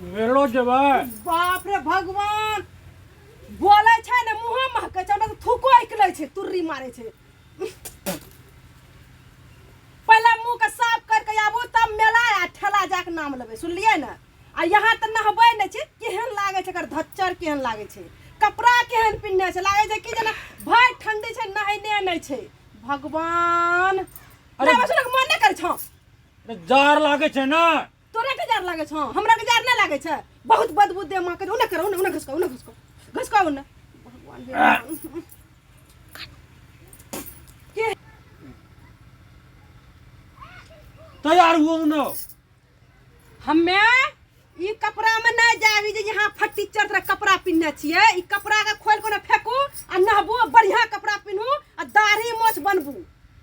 मेलो जेबै। बाप रे भगवान बोले छै ने मुंह महके छै ना थूको निकले छै तुर्री मारे छै। पहले मुंह के साफ करके आबू तब मेला आ ठेला जाके नाम लेबै सुनलिए ना। आ यहाँ त नहबै नै छै केहन लागे छै एकर धच्चर केहन लागे छै कपड़ा केहन पिन्हने छै लागे छै कि जेना भाई ठंडी छै नहैने नै छै भगवान। अरे ना बसुलक मन नै कर छ जार लागे छै ना। तोरे के जार लागे छ हमरा के जार नै लागे छै बहुत बदबू दे मां के उन्ने कर उन्ने घसको उन्ने भगवान के तैयार हुओ न। हमे ई कपड़ा में नहीं जाबी जे यहाँ फट्टी चढ़ कपड़ा पिन्हने छिए। ई कपड़ा के खोल के फेंकू आ नहबू बढ़िया कपड़ा पिन्हू आ दाढ़ी मोछ बनबू।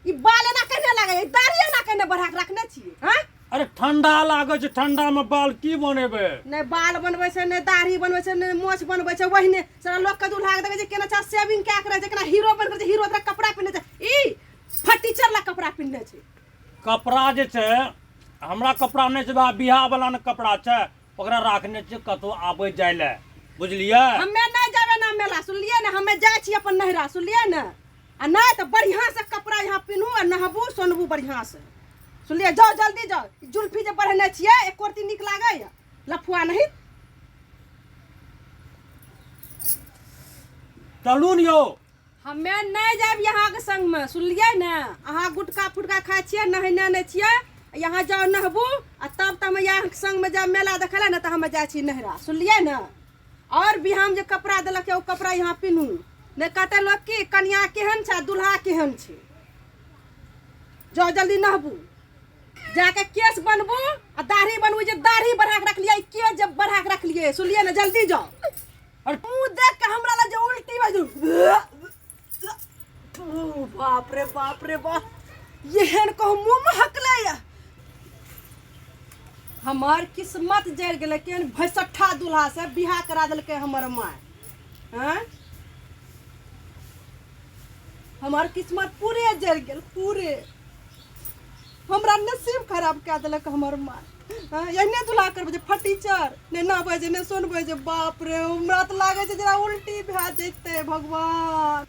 ई बाल एना कहने लागे दाढ़ी एना कहने बढ़ा के रखने छिए हैं। अरे ठंडा लागे छै ठंडा में बाल की बनेबे। नहीं बाल बनबै छै नहीं दाढ़ी बनबै छै नहीं मोछ बनबै छै वहीने सारा लोग के दुल्हा के देखे छै केना अच्छा सेविंग क्या करे छै केना हीरो बन करे छै हीरो तरह कपड़ा पिन्हने छै। ई फट्टी चढ़ला कपड़ा पिन्हने छै। कपड़ा जे छै हमरा कपड़ा नहीं छै बियाह वाला ने कपड़ा छै ओकरा राखने छै कतो आबे जाय ले बुझलिए। हमे नहीं जाबे ना मेला सुनलिए ना हमे जाय छी अपन नहरा सुनलिए ना। आ नहीं तो बढ़िया से कपड़ा यहाँ पिन्हू आ नहबू सोनबू बढ़िया से सुनलिए। जाओ जल्दी जाओ जुल्फी जे बढ़ने छिए एक कोरती निक लागे लफुआ नहीं। चलू न यौ। हमे नहीं जाब यहाँ के संग में सुनलिए ना। अहाँ गुटका फुटका खाए छिए नहैने नहीं छिए यहाँ जाओ नहबू आ तब हम यहाँ संग में जब मेला देखले ना तो हम जाए छी नहरा सुनलिए ना। और भी हम जे कपड़ा देलक वो कपड़ा यहाँ पिन्हू नहीं कहते लोग की कन्या केहन छै दुल्हा केहन छै। जाओ जल्दी नहबू जाके केस बनबू आ दाढ़ी बनबू जे दाढ़ी बढ़ा के रखलिए केस जब बढ़ा के रखलिए सुनलिए ना जल्दी जाओ। और मुंह देख के हमरा ला जे उल्टी बाजू बाप रे बाप येहन को मुंह महकले या। हमार किस्मत जड़ गेले केहन भैसठा दूल्हा से बियाह करा देलके हमर माय हैं। हमार किस्मत पूरे जड़ गेल पूरे हमरा नसीब खराब कऽ देलक हमर माय। एहने दूल्हा करबै जे फटी चढ़ ने नहबै जे ने सोनबै जे बाप रे हमरा तऽ लागे छै जेना उल्टी भए जेतै भगवान।